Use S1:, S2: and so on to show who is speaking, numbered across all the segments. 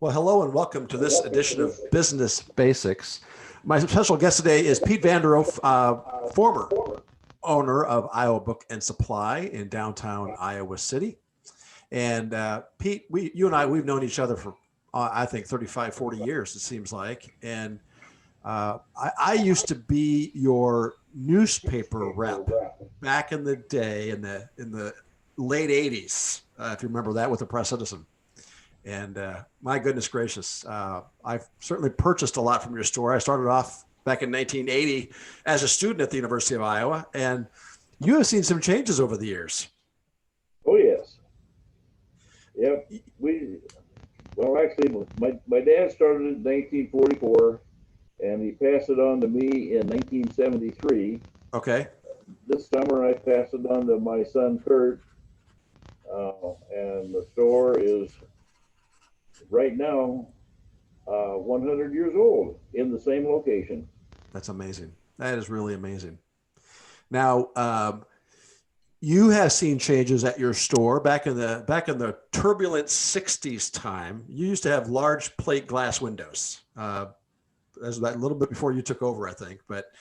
S1: Well, hello and welcome to this edition of Business Basics. My special guest today is Pete Vanderhoef, former owner of Iowa Book and Supply in downtown Iowa City. And Pete, you and I, we've known each other for, I think, 35, 40 years, it seems like. And I used to be your newspaper rep back in the day in the late 80s, if you remember that, with the Press Citizen. And my goodness gracious, I've certainly purchased a lot from your store. I started off back in 1980 as a student at the University of Iowa, and you have seen some changes over the years.
S2: Oh yes, yep. Actually, my dad started in 1944, and he passed it on to me in 1973.
S1: Okay.
S2: This summer, I passed it on to my son Kurt, and the store is right now 100 years old in the same location.
S1: That's amazing. That is really amazing. Now, you have seen changes at your store back in the turbulent 60s time. You used to have large plate glass windows. That's a little bit before you took over, I think. But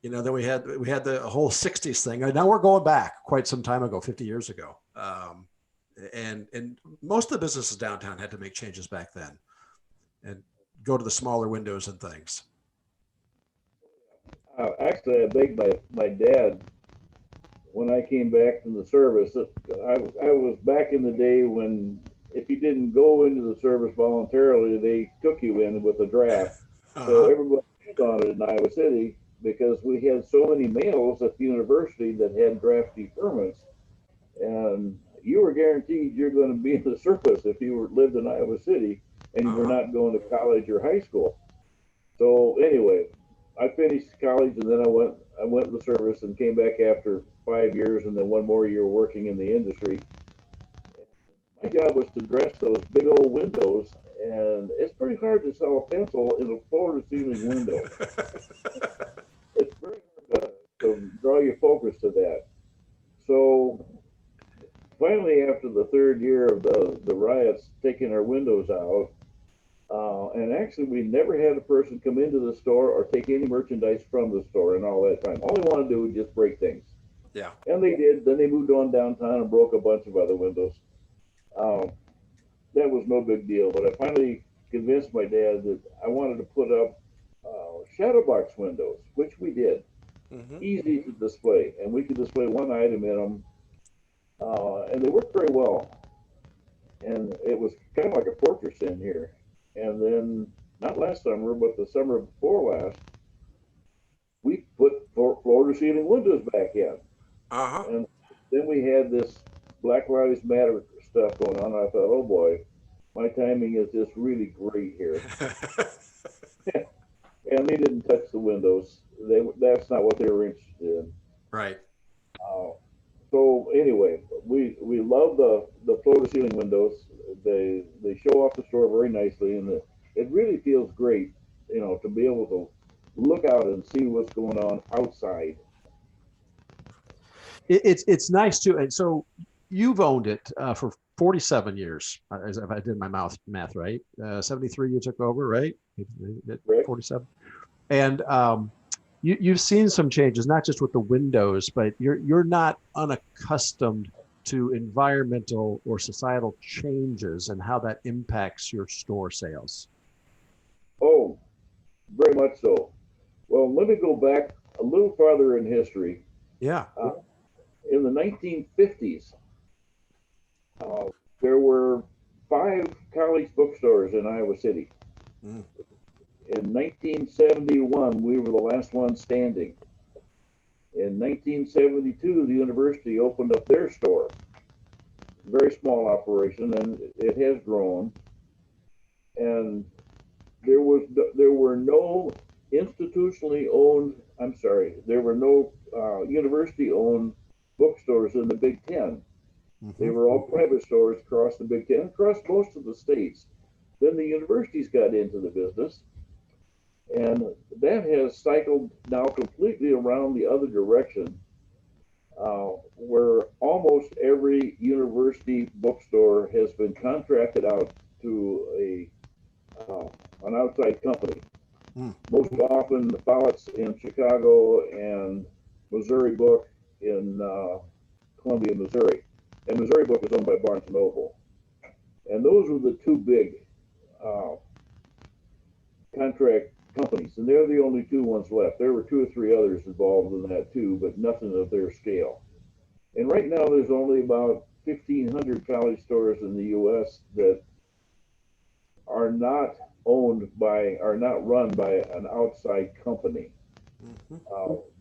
S1: then we had the whole 60s thing. Now we're going back quite some time ago, 50 years ago. And most of the businesses downtown had to make changes back then and go to the smaller windows and things.
S2: Actually, I begged my dad when I came back from the service. I was back in the day when if you didn't go into the service voluntarily, they took you in with a draft. So everybody was on it in Iowa City because we had so many males at the university that had draft deferments, and you were guaranteed you're going to be in the service if you lived in Iowa City and you were not going to college or high school. So anyway, I finished college and then I went to the service and came back after 5 years and then one more year working in the industry. My job was to dress those big old windows, and it's pretty hard to sell a pencil in a floor to ceiling window. It's very hard to draw your focus to that. So finally, after the third year of the riots taking our windows out, and actually we never had a person come into the store or take any merchandise from the store in all that time. All they want to do is just break things.
S1: Yeah.
S2: And they did. Then they moved on downtown and broke a bunch of other windows. That was no big deal, but I finally convinced my dad that I wanted to put up shadow box windows, which we did. Easy to display, and we could display one item in them, and they worked very well. And it was kind of like a fortress in here. And then, not last summer, but the summer before last, we put floor to ceiling windows back in. And then we had this Black Lives Matter stuff going on. I thought, oh boy, my timing is just really great here. And they didn't touch the windows. That's not what they were interested in.
S1: Right.
S2: So anyway, we love the floor to ceiling windows. They show off the store very nicely, and it really feels great, to be able to look out and see what's going on outside.
S1: It's nice too. And so you've owned it for 47 years, as if I did my math right. 73 you took over, right? 47. And you've seen some changes, not just with the windows, but you're not unaccustomed to environmental or societal changes and how that impacts your store sales.
S2: Oh, very much so. Well, let me go back a little farther in history.
S1: Yeah.
S2: In the 1950s, there were 5 college bookstores in Iowa City. In 1971, we were the last one standing. In 1972, the university opened up their store. Very small operation, and it has grown. And there were no institutionally owned. I'm sorry, there were no university-owned bookstores in the Big Ten. They were all private stores across the Big Ten, across most of the states. Then the universities got into the business, and that has cycled now completely around the other direction, where almost every university bookstore has been contracted out to a an outside company.
S1: Mm.
S2: Most often the Follets in Chicago and Missouri Book in Columbia, Missouri. And Missouri Book is owned by Barnes & Noble. And those were the two big contract companies, and they're the only two ones left. There were two or three others involved in that too, but nothing of their scale. And right now there's only about 1,500 college stores in the U.S. that are not run by an outside company.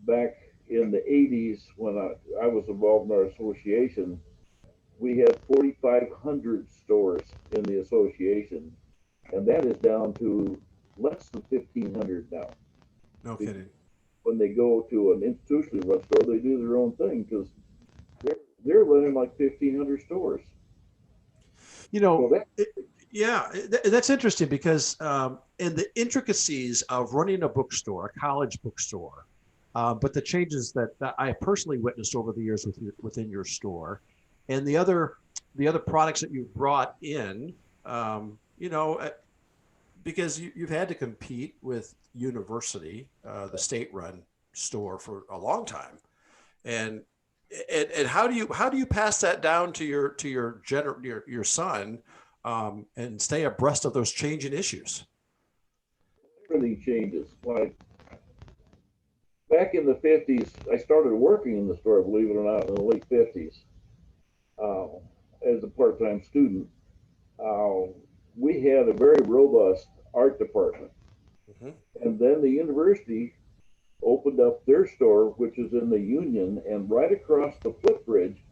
S2: Back in the 80s, when I was involved in our association, we had 4,500 stores in the association, and that is down to less than 1,500 now.
S1: No kidding.
S2: When they go to an institutionally run store, they do their own thing because they're running like 1,500 stores.
S1: You know, that's interesting because in the intricacies of running a bookstore, a college bookstore, but the changes that I personally witnessed over the years within your store, and the other products that you've brought in, you know, because you've had to compete with university, the state-run store for a long time, and how do you pass that down to your son, and stay abreast of those changing issues?
S2: Everything changes. Like back in the 50s, I started working in the store, believe it or not, in the late 50s, as a part-time student. We had a very robust art department.
S1: Mm-hmm.
S2: And then the university opened up their store, which is in the Union and right across the footbridge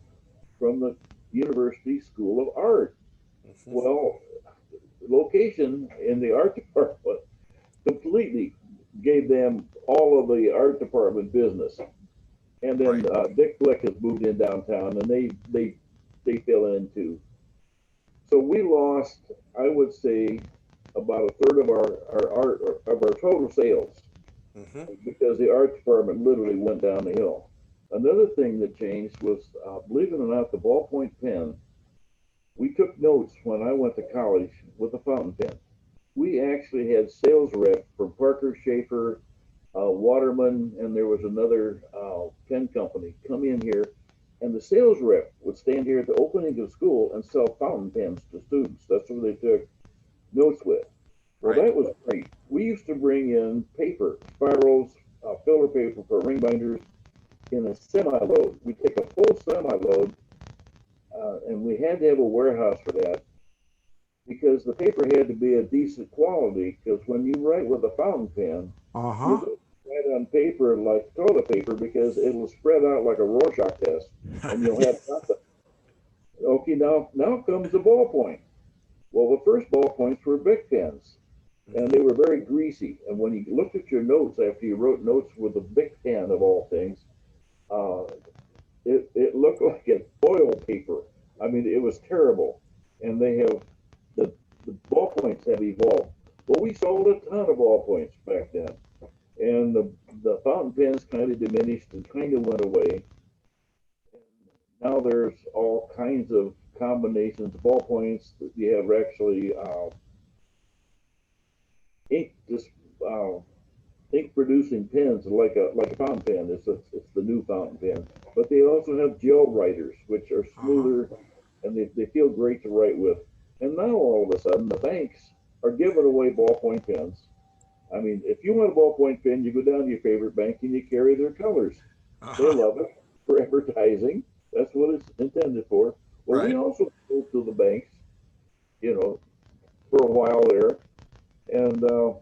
S2: from the University School of Art. Mm-hmm. Well, location in the art department completely gave them all of the art department business. And then Dick Blick has moved in downtown, and they fill in too. So we lost, I would say, about a third of our total sales, mm-hmm. because the art department literally went down the hill. Another thing that changed was, believe it or not, the ballpoint pen. We took notes when I went to college with a fountain pen. We actually had sales rep from Parker Schaefer, Waterman, and there was another pen company come in here, and the sales rep would stand here at the opening of school and sell fountain pens to students. That's what they took notes with. Well, that was great. We used to bring in paper, spirals, filler paper for ring binders in a semi-load. We'd take a full semi-load, and we had to have a warehouse for that because the paper had to be a decent quality, because when you write with a fountain pen, you don't write on paper like toilet paper because it'll spread out like a Rorschach test, and you'll have nothing. Okay, now comes the ballpoint. Well, the first ballpoints were Bic pens, and they were very greasy. And when you looked at your notes after you wrote notes with a Bic pen of all things, it looked like an oil paper. I mean, it was terrible. And they have the ballpoints have evolved. Well, we sold a ton of ballpoints back then, and the fountain pens kind of diminished and kind of went away. Now there's all kinds of combinations of ballpoints. You have actually ink producing pens like a fountain pen. It's the new fountain pen. But they also have gel writers, which are smoother, and they feel great to write with. And now all of a sudden the banks are giving away ballpoint pens. I mean, if you want a ballpoint pen, you go down to your favorite bank and you carry their colors. They love it for advertising. That's what it's intended for. Well, we also go to the banks, for a while there. And so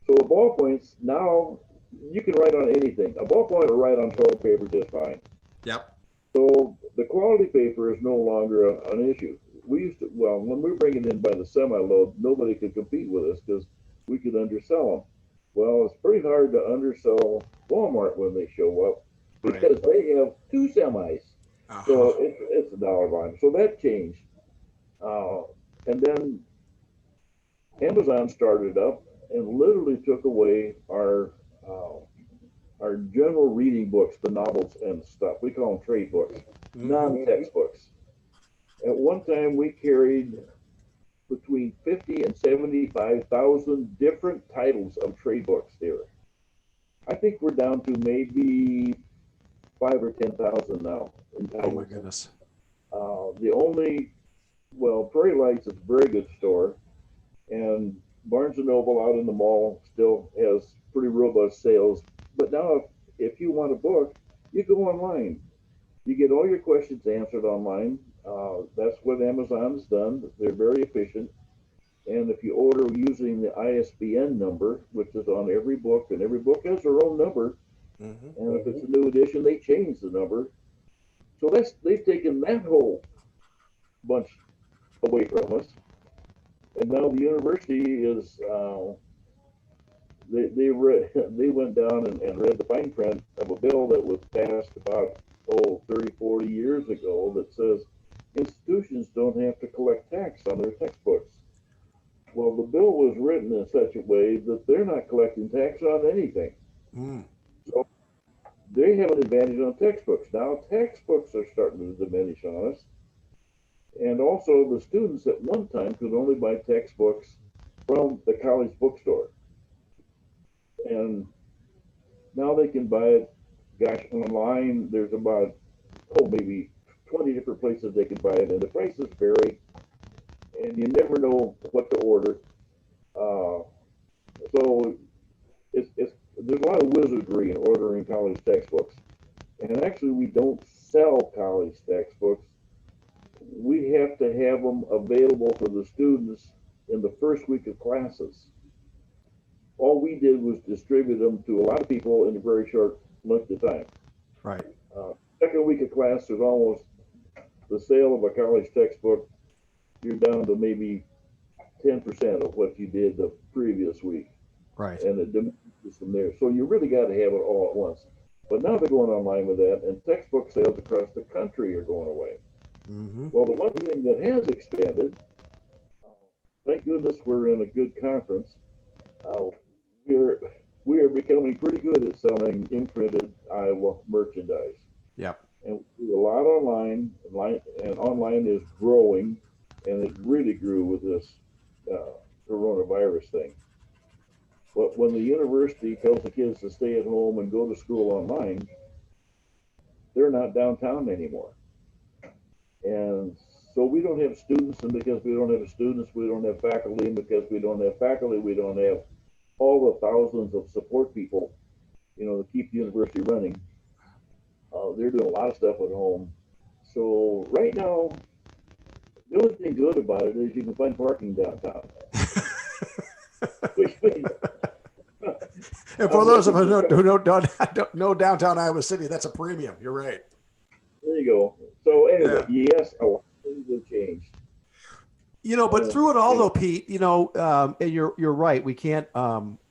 S2: the ballpoints, now you can write on anything. A ballpoint will write on toilet paper just fine.
S1: Yep.
S2: So the quality paper is no longer an issue. When we were bringing in by the semi-load, nobody could compete with us because we could undersell them. Well, it's pretty hard to undersell Walmart when they show up because they have two semis. So it's a dollar volume. So that changed. And then Amazon started up and literally took away our general reading books, the novels and stuff. We call them trade books, non-textbooks. At one time, we carried between between 50 and 75,000 different titles of trade books there. I think we're down to maybe 5 or 10,000 now in titles.
S1: Oh my goodness.
S2: The only, well, Prairie Lights is a very good store, and Barnes and Noble out in the mall still has pretty robust sales. But now, if you want a book, you go online. You get all your questions answered online. That's what Amazon's done. They're very efficient. And if you order using the ISBN number, which is on every book, and every book has their own number, and if it's a new edition, they change the number. So they've taken that whole bunch away from us. And now the university is they went down and read the fine print of a bill that was passed about 30, 40 years ago that says institutions don't have to collect tax on their textbooks. Well, the bill was written in such a way that they're not collecting tax on anything. So they have an advantage on textbooks. Now textbooks are starting to diminish on us. And also the students at one time could only buy textbooks from the college bookstore. And now they can buy it, gosh, online. There's about, maybe 20 different places they can buy it, and the prices vary, and you never know what to order. So there's a lot of wizardry in ordering college textbooks. And actually, we don't sell college textbooks. We have to have them available for the students in the first week of classes. All we did was distribute them to a lot of people in a very short length of time.
S1: Right.
S2: Second week of class, there's almost the sale of a college textbook. You're down to maybe 10% of what you did the previous week.
S1: Right.
S2: And it diminishes from there. So you really got to have it all at once. But now they're going online with that, and textbook sales across the country are going away. Well, the one thing that has expanded, thank goodness we're in a good conference. We are becoming pretty good at selling imprinted Iowa merchandise.
S1: Yep.
S2: And we do a lot online, and online is growing, and it really grew with this coronavirus thing. But when the university tells the kids to stay at home and go to school online, they're not downtown anymore. And so we don't have students, and because we don't have students, we don't have faculty, and because we don't have faculty, we don't have all the thousands of support people, to keep the university running. They're doing a lot of stuff at home. So right now, the only thing good about it is you can find parking downtown. Which means,
S1: and for those of us who don't know downtown Iowa City, that's a premium. You're right.
S2: There you go. So anyway, yes, a lot of things have changed.
S1: But through it all, though, Pete, and you're right. We can't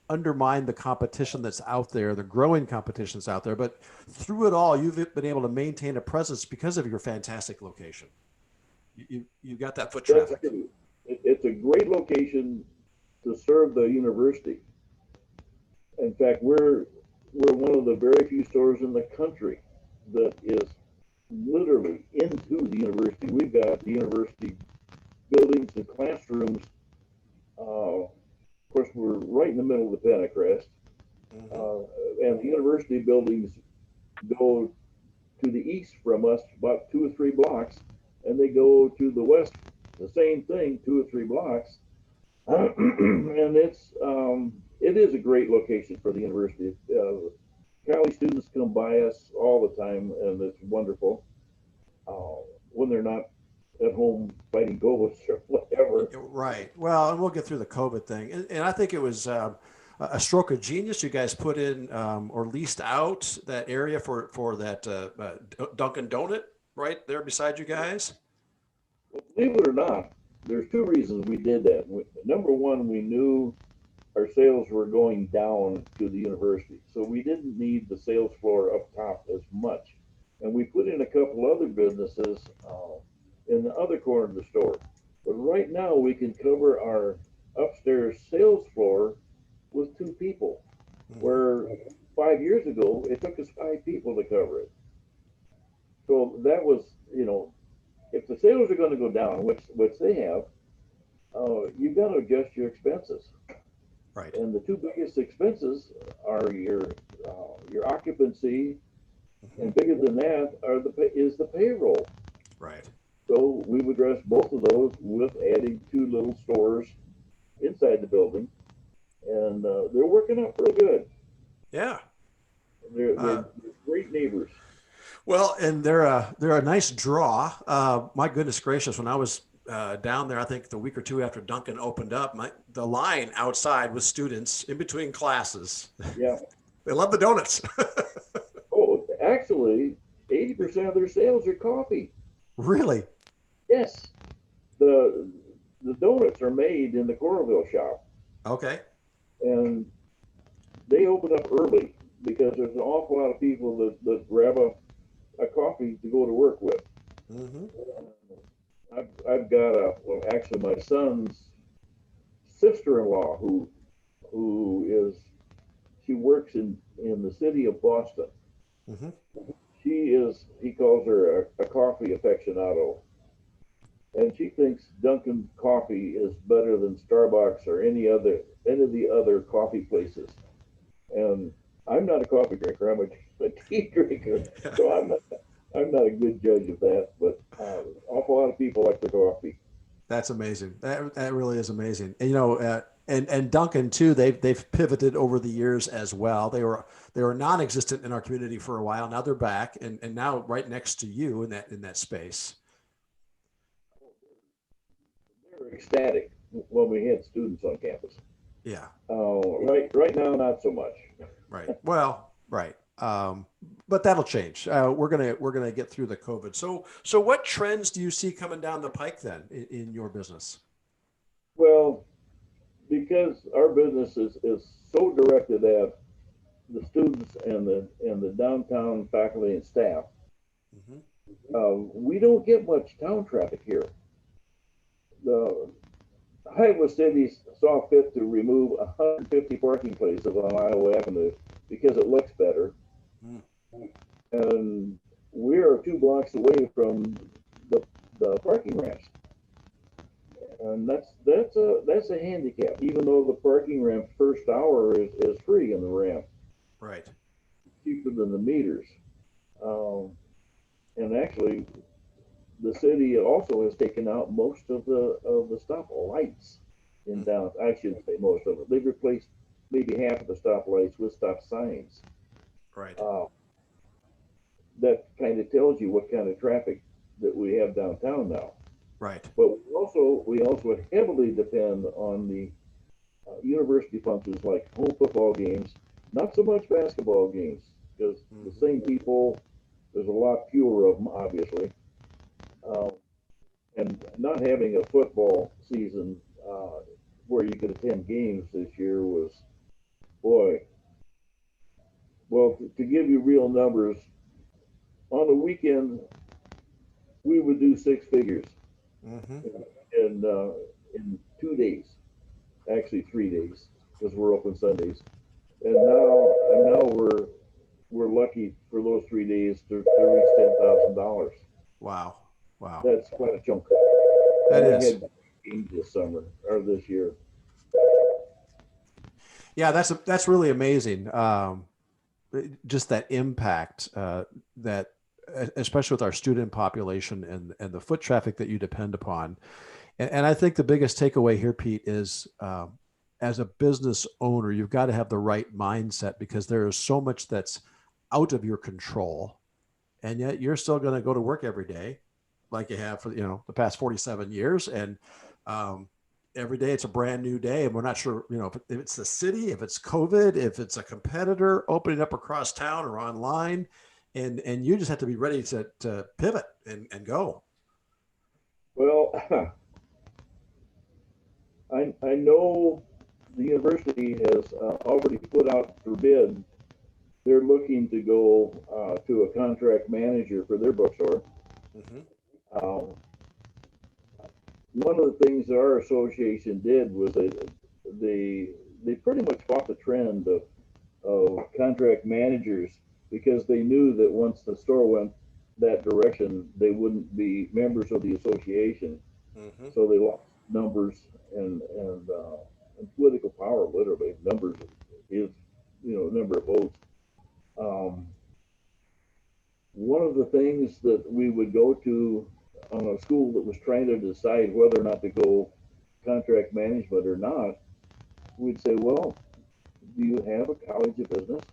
S1: undermine the competition that's out there, the growing competition that's out there. But through it all, you've been able to maintain a presence because of your fantastic location. You got that foot traffic.
S2: It's a great location to serve the university. In fact, we're one of the very few stores in the country that is literally into the university. We've got the university buildings and classrooms. Of course, we're right in the middle of the Pentecrest, and the university buildings go to the east from us about 2 or 3 blocks, and they go to the west, the same thing, 2 or 3 blocks. And it is a great location for the university. College students come by us all the time, and it's wonderful when they're not at home fighting ghosts or whatever.
S1: Right. Well, and we'll get through the COVID thing. And I think it was a stroke of genius. You guys put in or leased out that area for that Dunkin' Donut right there beside you guys.
S2: Well, believe it or not, there's 2 reasons we did that. Number one, we knew our sales were going down to the university, so we didn't need the sales floor up top as much. And we put in a couple other businesses in the other corner of the store. But right now we can cover our upstairs sales floor with 2 people, where 5 years ago it took us 5 people to cover it. So that was, if the sales are going to go down, which they have, you've got to adjust your expenses.
S1: Right.
S2: And the two biggest expenses are your occupancy,
S1: Mhm.
S2: and bigger than that is the payroll.
S1: Right.
S2: So we've addressed both of those with adding two little stores inside the building, and they're working out pretty good.
S1: Yeah.
S2: They're,
S1: Uh,
S2: they're great neighbors.
S1: well, and they're a nice draw. My goodness gracious, when I was down there, I think the week or two after Duncan opened up, the line outside with students in between classes.
S2: Yeah.
S1: They love the donuts.
S2: Oh, actually, 80% of their sales are coffee.
S1: Really?
S2: Yes, the the donuts are made in the Coralville shop,
S1: Okay.
S2: and they open up early because there's an awful lot of people that grab a coffee to go to work with.
S1: Hmm.
S2: I've got well, actually, my son's sister-in-law who is she works in the city of Boston.
S1: Hmm.
S2: He calls her a coffee aficionado, and she thinks Dunkin' coffee is better than Starbucks or any of the other coffee places. And I'm not a coffee drinker. I'm a tea drinker, so I'm not a good judge of that. But awful lot of people like their coffee.
S1: That's amazing. That really is amazing. And, and Duncan too. They've pivoted over the years as well. They were non-existent in our community for a while. Now they're back, and now right next to you in that space.
S2: They were ecstatic when we had students on campus.
S1: Yeah.
S2: Right now, not so much.
S1: Right. Well, right. But that'll change. We're gonna get through the COVID. So what trends do you see coming down the pike then in your business?
S2: Well, because our business is so directed at the students and the downtown faculty and staff,
S1: Hmm.
S2: we don't get much town traffic here. The Iowa City saw fit to remove 150 parking places on Iowa Avenue because it looks better,
S1: Mm.
S2: and we are 2 blocks away from the, the parking ramps, and that's a handicap. Even though the parking ramp first hour is free in the ramp,
S1: Right.
S2: cheaper than the meters. Um, and actually, the city also has taken out most of the stop lights in
S1: Mm.
S2: down. I shouldn't say most of it. They've replaced maybe half of the stop lights with stop signs.
S1: Right.
S2: Uh, that kind of tells you what kind of traffic that we have downtown now.
S1: Right.
S2: But we also heavily depend on the university functions like home football games, not so much basketball games because the
S1: Hmm.
S2: same people. There's a lot fewer of them, obviously. Um, and not having a football season where you could attend games this year was, boy, well, to give you real numbers, on the weekend, we would do six figures
S1: Hmm.
S2: in, in 2 days, actually 3 days, because we're open Sundays. And now we're lucky for those 3 days to reach $10,000.
S1: Wow. Wow.
S2: That's quite a chunk.
S1: That
S2: And we
S1: is.
S2: had games this summer or this year.
S1: Yeah. That's really amazing. Just that impact that especially with our student population and the foot traffic that you depend upon. And I think the biggest takeaway here, Pete, is as a business owner, you've got to have the right mindset because there is so much that's out of your control, and yet you're still going to go to work every day, like you have for the past 47 years, and um, every day it's a brand new day, and we're not sure if it's the city, if it's COVID, if it's a competitor opening up across town or online, and you just have to be ready to pivot and go.
S2: Well, I know the university has already put out for bid. They're looking to go to a contract manager for their bookstore.
S1: Hmm.
S2: Um, One of the things that our association did was they they pretty much fought the trend of contract managers because they knew that once the store went that direction, they wouldn't be members of the association.
S1: Hmm.
S2: So they lost numbers and political power, literally numbers is, number of votes. Um, One of the things that we would go to on a school that was trying to decide whether or not to go contract management or not, we'd say, well, do you have a college of business?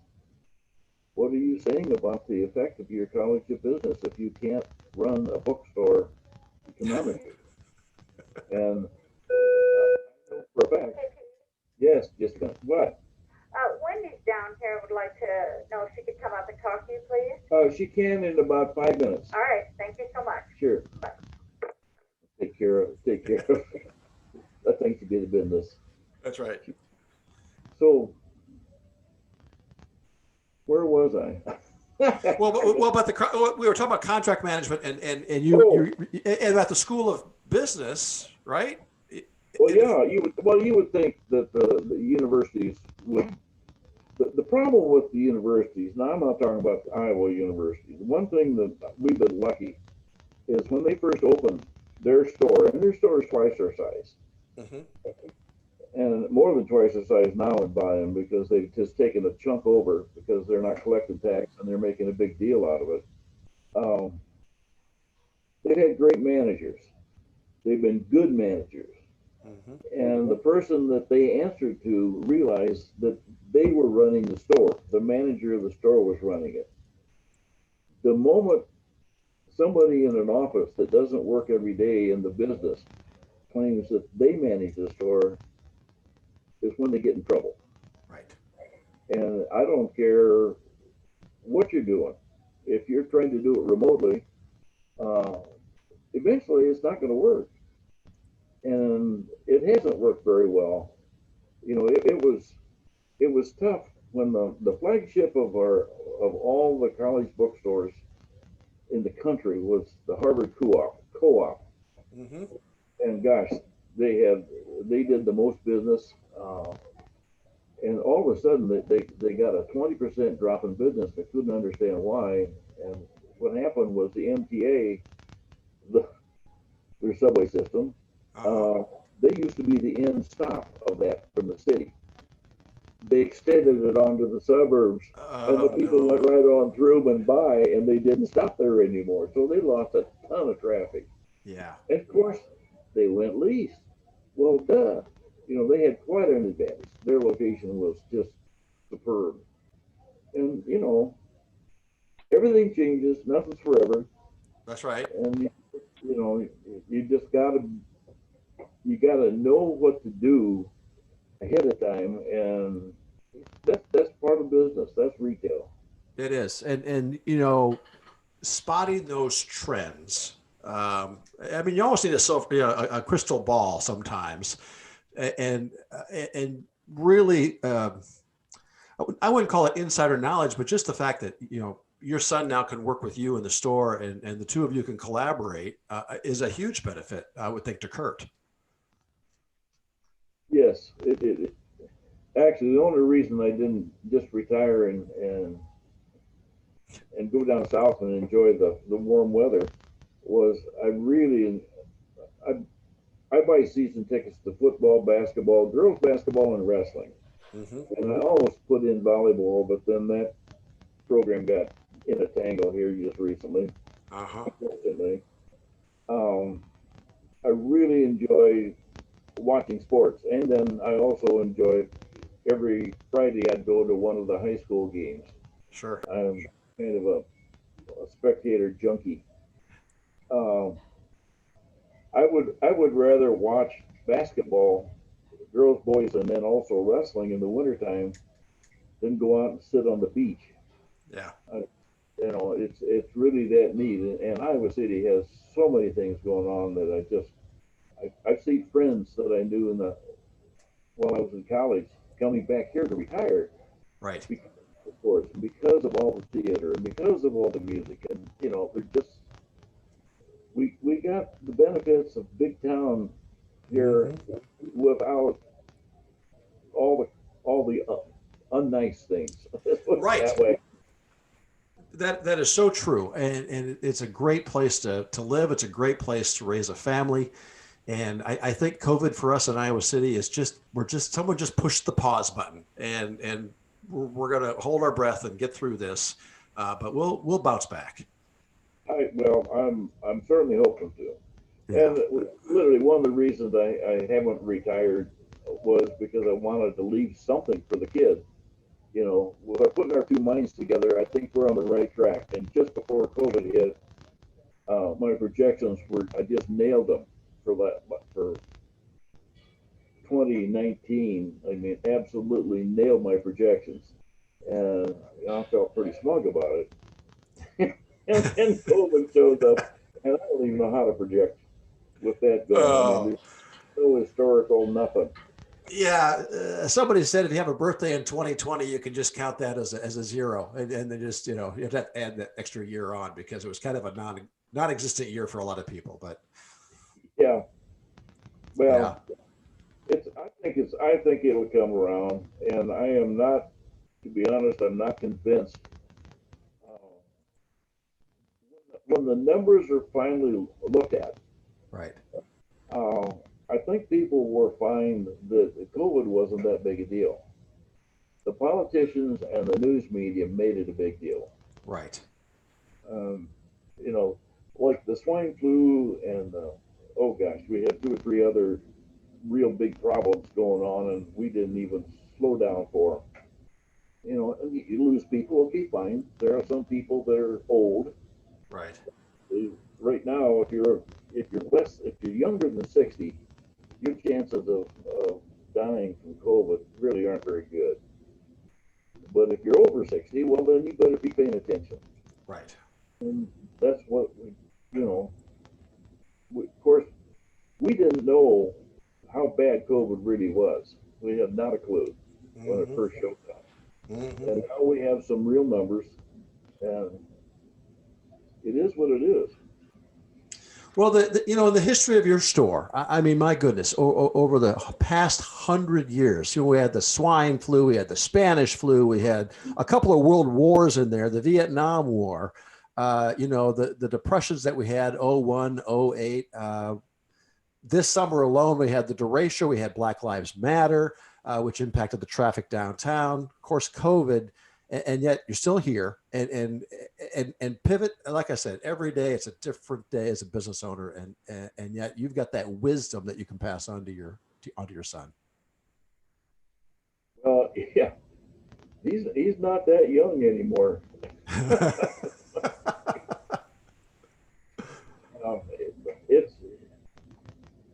S2: What are you saying about the effect of your college of business if you can't run a bookstore economically? And for a fact, yes, just a minute. What?
S3: Wendy's down here would like to know if she could come up and talk to you, please.
S2: She can in about 5 minutes.
S3: All right, thank you so much.
S2: Sure. Take care of. Let things be the business.
S1: That's right.
S2: So, where was I?
S1: But we were talking about contract management and you and at the School of Business, right?
S2: Well, yeah, you would think that the universities would. The problem with the universities, now I'm not talking about Iowa universities. One thing that we've been lucky is when they first opened their store, and their store is twice our size, and more than twice our size now in volume because they've just taken a chunk over because they're not collecting tax and they're making a big deal out of it. They've had great managers. They've been good managers. And the person that they answered to realized that they were running the store. The manager of the store was running it. The moment somebody in an office that doesn't work every day in the business claims that they manage the store is when they get in trouble.
S1: Right.
S2: And I don't care what you're doing. If you're trying to do it remotely, eventually it's not going to work. And it hasn't worked very well. It was tough when the flagship of all the college bookstores in the country was the Harvard Co-op. And gosh, they did the most business, and all of a sudden they got a 20% drop in business. They couldn't understand why. And what happened was the MTA, their subway system, they used to be the end stop of that from the city. They extended it onto the suburbs, and the people went right on through and by, and they didn't stop there anymore. So they lost a ton of traffic.
S1: Yeah.
S2: And of course, they went least. Well, duh. They had quite an advantage. Their location was just superb. And, everything changes. Nothing's forever.
S1: That's right.
S2: And, you just gotta know what to do ahead of time, and that's part of business. That's retail.
S1: It is, and spotting those trends. You almost need a crystal ball sometimes, and really, I wouldn't call it insider knowledge, but just the fact that your son now can work with you in the store, and the two of you can collaborate is a huge benefit, I would think, to Kurt.
S2: Yes, it actually, the only reason I didn't just retire and go down south and enjoy the warm weather was I buy season tickets to football, basketball, girls basketball, and wrestling. And I almost put in volleyball, but then that program got in a tangle here just recently. Unfortunately, I really enjoy watching sports, and then I also enjoy every Friday I'd go to one of the high school games.
S1: Sure.
S2: I'm kind of a spectator junkie. I would rather watch basketball, girls, boys, and then also wrestling in the wintertime than go out and sit on the beach.
S1: Yeah.
S2: It's really that neat. And Iowa City has so many things going on that I've seen friends that I knew while I was in college coming back here to retire.
S1: Right.
S2: Because of sports, and because of all the theater, and because of all the music, and they're just we got the benefits of big town here without all the unnice things.
S1: Right.
S2: That way.
S1: That is so true, and it's a great place to live. It's a great place to raise a family, And I think COVID for us in Iowa City is someone just pushed the pause button, and we're going to hold our breath and get through this, but we'll bounce back.
S2: I'm certainly hoping to.
S1: Yeah.
S2: And literally one of the reasons I haven't retired was because I wanted to leave something for the kids. You know, with putting our two minds together, I think we're on the right track. And just before COVID hit, my projections I just nailed them for 2019. I mean, absolutely nailed my projections. And I felt pretty smug about it. And then COVID shows up, and I don't even know how to project with that going. I mean, there's no historical nothing.
S1: Yeah, somebody said if you have a birthday in 2020, you can just count that as a zero, and then just you have to add that extra year on because it was kind of a non-existent year for a lot of people. But
S2: Yeah, well,
S1: yeah,
S2: I think it'll come around, and I am not, to be honest, I'm not convinced. Uh, when the numbers are finally looked at,
S1: right,
S2: uh, I think people will find that COVID wasn't that big a deal. The politicians and the news media made it a big deal.
S1: right.
S2: Um, you know, like the swine flu and oh gosh, we had two or three other real big problems going on, and we didn't even slow down for them. You know, and you lose people. Okay, fine. There are some people that are old.
S1: Right.
S2: Right now, if you're younger than 60, your chances of dying from COVID really aren't very good. But if you're over 60, well, then you better be paying attention.
S1: Right.
S2: And that's what you know. Of course, we didn't know how bad COVID really was. We had not a clue when it
S1: Mm-hmm.
S2: first showed up.
S1: Mm-hmm.
S2: And now we have some real numbers, and it is what it is.
S1: Well, the history of your store. I mean, my goodness, over the past 100 years, we had the swine flu, we had the Spanish flu, we had a couple of world wars in there, the Vietnam War, the depressions that we had, '01, '08. This summer alone, we had the derecho, we had Black Lives Matter, which impacted the traffic downtown. Of course, COVID, and yet you're still here and pivot. Like I said, every day it's a different day as a business owner, and yet you've got that wisdom that you can pass on to your son.
S2: Yeah, he's not that young anymore. It's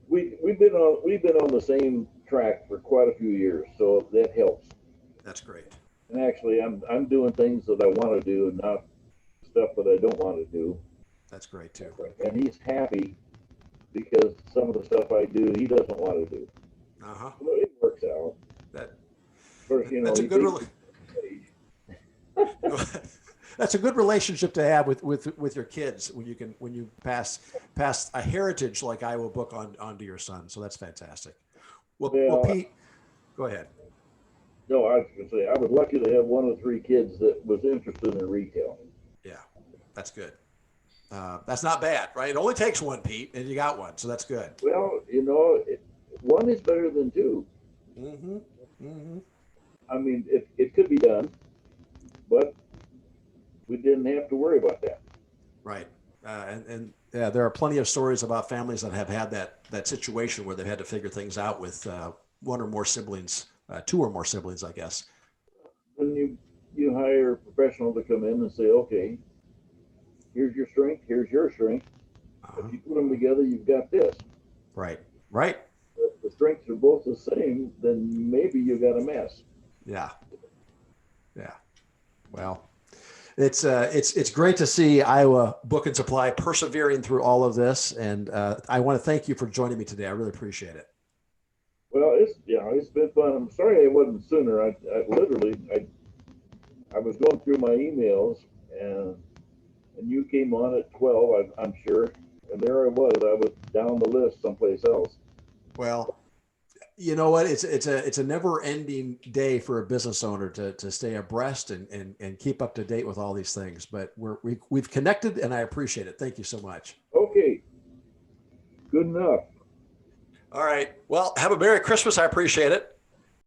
S2: we've been on the same track for quite a few years, so that helps.
S1: That's great.
S2: And actually, I'm doing things that I want to do, and not stuff that I don't want to do.
S1: That's great too.
S2: And he's happy because some of the stuff I do, he doesn't want to do.
S1: Uh-huh.
S2: So it works out.
S1: That
S2: But, you know,
S1: that's a good that's a good relationship to have with your kids when you pass a heritage like Iowa Book onto your son. So that's fantastic. Well, Pete, go ahead.
S2: No, I was going to say I was lucky to have one of three kids that was interested in retail.
S1: Yeah, that's good. That's not bad, right? It only takes one, Pete, and you got one, so that's good.
S2: Well, you know, one is better than two.
S1: Mm-hmm. Mm-hmm.
S2: I mean, it could be done, but we didn't have to worry about that.
S1: Right. And yeah, there are plenty of stories about families that have had that situation where they've had to figure things out with one or more siblings, two or more siblings, I guess.
S2: When you hire a professional to come in and say, okay, here's your strength, here's your strength.
S1: Uh-huh.
S2: If you put them together, you've got this.
S1: Right. Right.
S2: If the strengths are both the same, then maybe you got a mess.
S1: Yeah. Yeah. Well, it's great to see Iowa Book and Supply persevering through all of this, and I want to thank you for joining me today. I really appreciate it.
S2: Well, it's been fun. I'm sorry I wasn't sooner. I literally I was going through my emails and you came on at 12. I'm sure, and there I was down the list someplace else.
S1: Well, you know what? It's a never ending day for a business owner to stay abreast and keep up to date with all these things. But we've connected, and I appreciate it. Thank you so much.
S2: Okay, good enough.
S1: All right. Well, have a Merry Christmas. I appreciate it.